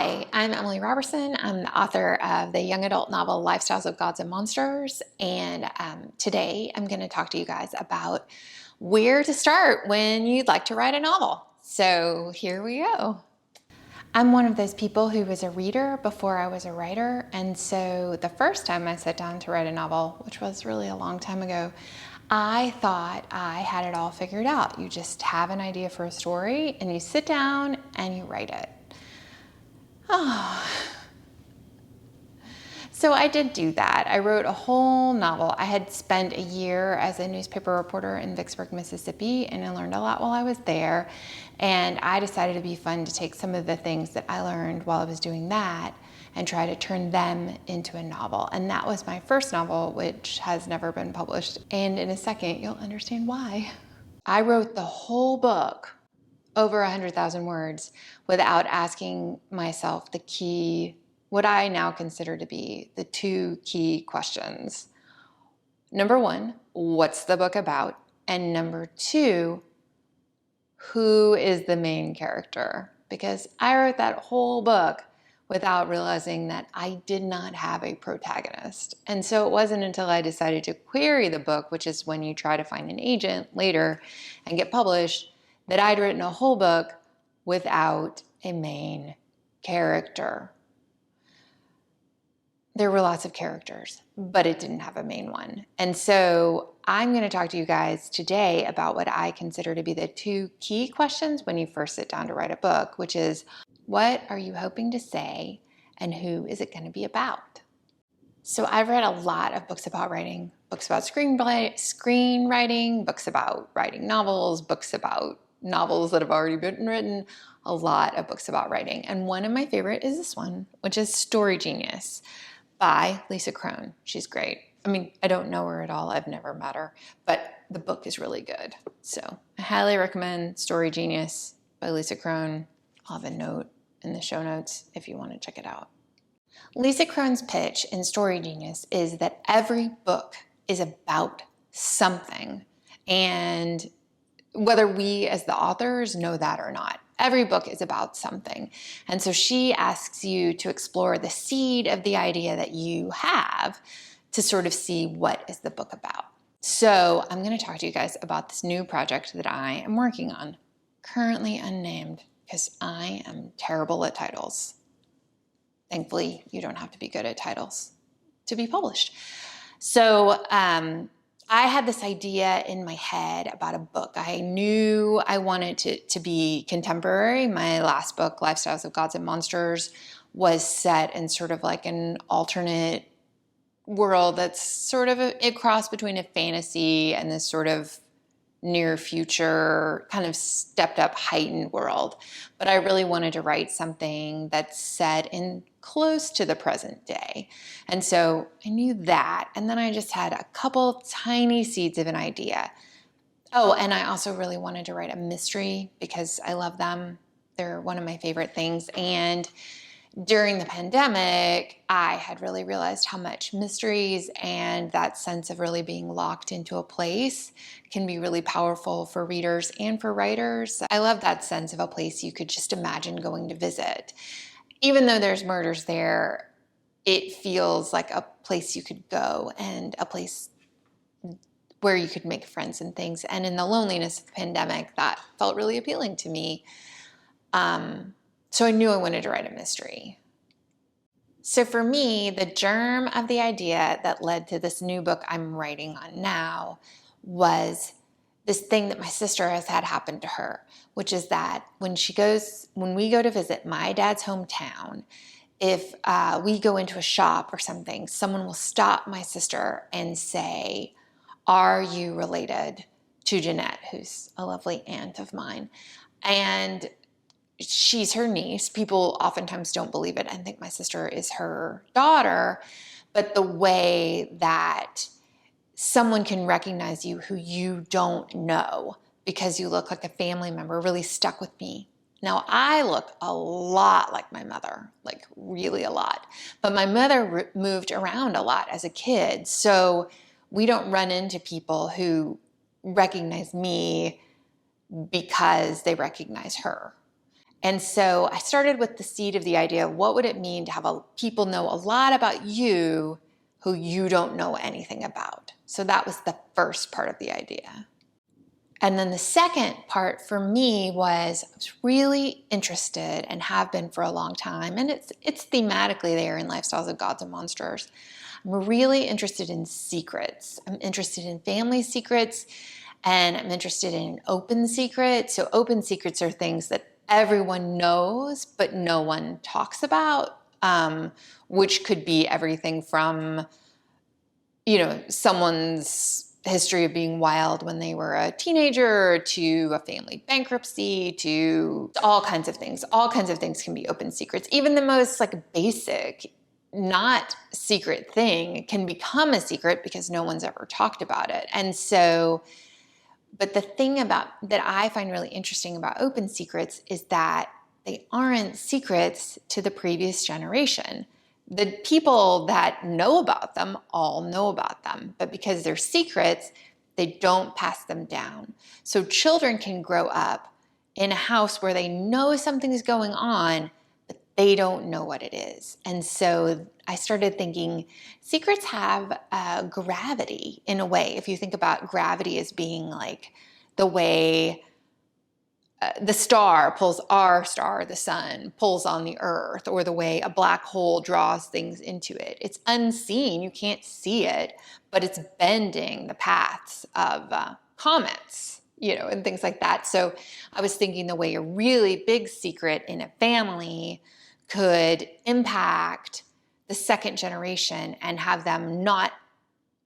Hi, I'm Emily Roberson. I'm the author of the young adult novel Lifestyles of Gods and Monsters, and today I'm going to talk to you guys about where to start when you'd like to write a novel. So here we go. I'm one of those people who was a reader before I was a writer, and so the first time I sat down to write a novel, which was really a long time ago, I thought I had it all figured out. You just have an idea for a story and you sit down and you write it. Oh. So I did do that. I wrote a whole novel. I had spent a year as a newspaper reporter in Vicksburg, Mississippi, and I learned a lot while I was there. And I decided it'd be fun to take some of the things that I learned while I was doing that and try to turn them into a novel. And that was my first novel, which has never been published. And in a second, you'll understand why. I wrote the whole book, over 100,000 words, without asking myself what I now consider to be the two key questions. Number one, what's the book about? And number two, who is the main character? Because I wrote that whole book without realizing that I did not have a protagonist. And so it wasn't until I decided to query the book, which is when you try to find an agent later and get published, that I'd written a whole book without a main character. There were lots of characters, but it didn't have a main one. And so I'm going to talk to you guys today about what I consider to be the two key questions when you first sit down to write a book, which is, what are you hoping to say and who is it going to be about? So I've read a lot of books about writing, books about screenwriting, books about writing novels, books about novels that have already been written, a lot of books about writing. And one of my favorite is this one, which is Story Genius by Lisa Crone. She's great. I mean, I don't know her at all. I've never met her, but the book is really good. So I highly recommend Story Genius by Lisa Crone. I'll have a note in the show notes if you want to check it out. Lisa Crone's pitch in Story Genius is that every book is about something, and whether we as the authors know that or not, every book is about something. And so she asks you to explore the seed of the idea that you have to sort of see what is the book about. So I'm going to talk to you guys about this new project that I am working on, currently unnamed, because I am terrible at titles. Thankfully, you don't have to be good at titles to be published. So I had this idea in my head about a book. I knew I wanted to be contemporary. My last book, Lifestyles of Gods and Monsters, was set in sort of like an alternate world that's sort of a cross between a fantasy and this sort of near future, kind of stepped up, heightened world. But I really wanted to write something that's set in close to the present day. And so I knew that. And then I just had a couple tiny seeds of an idea. Oh, and I also really wanted to write a mystery because I love them. They're one of my favorite things. And during the pandemic, I had really realized how much mysteries and that sense of really being locked into a place can be really powerful for readers and for writers. I love that sense of a place you could just imagine going to visit. Even though there's murders there, it feels like a place you could go and a place where you could make friends and things. And in the loneliness of the pandemic, that felt really appealing to me. So I knew I wanted to write a mystery. So for me, the germ of the idea that led to this new book I'm writing on now was this thing that my sister has had happen to her, which is that when we go to visit my dad's hometown, if we go into a shop or something, someone will stop my sister and say, "Are you related to Jeanette?" who's a lovely aunt of mine. And she's her niece. People oftentimes don't believe it and think my sister is her daughter. But the way that someone can recognize you who you don't know because you look like a family member really stuck with me. Now, I look a lot like my mother, like really a lot. But my mother moved around a lot as a kid. So we don't run into people who recognize me because they recognize her. And so I started with the seed of the idea of what would it mean to have people know a lot about you who you don't know anything about. So that was the first part of the idea. And then the second part for me was I was really interested, and have been for a long time, and it's thematically there in Lifestyles of Gods and Monsters. I'm really interested in secrets. I'm interested in family secrets, and I'm interested in open secrets. So open secrets are things that everyone knows, but no one talks about, which could be everything from, someone's history of being wild when they were a teenager, to a family bankruptcy, to all kinds of things. All kinds of things can be open secrets. Even the most basic, not secret thing can become a secret because no one's ever talked about it. And so, but the thing that I find really interesting about open secrets is that they aren't secrets to the previous generation. The people that know about them all know about them, but because they're secrets, they don't pass them down. So children can grow up in a house where they know something's going on, but they don't know what it is. And so I started thinking secrets have gravity in a way. If you think about gravity as being like the way the star pulls our star, the sun, pulls on the earth, or the way a black hole draws things into it. It's unseen, you can't see it, but it's bending the paths of comets, and things like that. So I was thinking the way a really big secret in a family could impact the second generation and have them not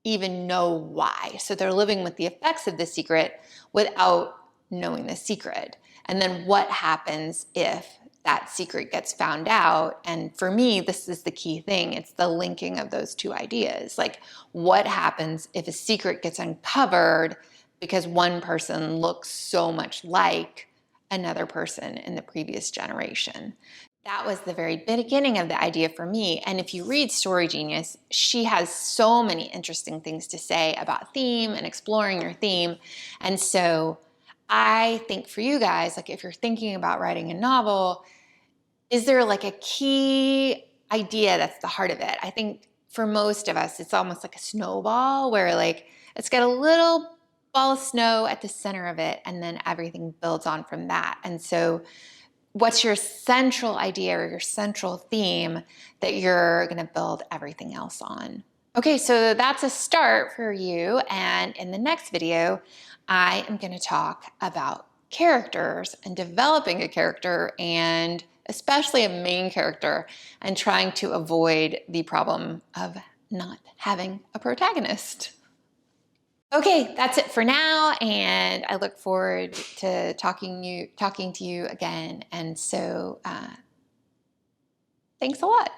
even know why. So they're living with the effects of the secret without knowing the secret. And then what happens if that secret gets found out? And for me, this is the key thing. It's the linking of those two ideas. Like, what happens if a secret gets uncovered because one person looks so much like another person in the previous generation? That was the very beginning of the idea for me. And if you read Story Genius, she has so many interesting things to say about theme and exploring your theme. And so I think for you guys, if you're thinking about writing a novel, is there a key idea that's the heart of it? I think for most of us, it's almost like a snowball where it's got a little ball of snow at the center of it, and then everything builds on from that. And so what's your central idea or your central theme that you're going to build everything else on? Okay, so that's a start for you. And in the next video, I am going to talk about characters and developing a character, and especially a main character, and trying to avoid the problem of not having a protagonist. Okay, that's it for now, and I look forward to talking to you again. And so thanks a lot.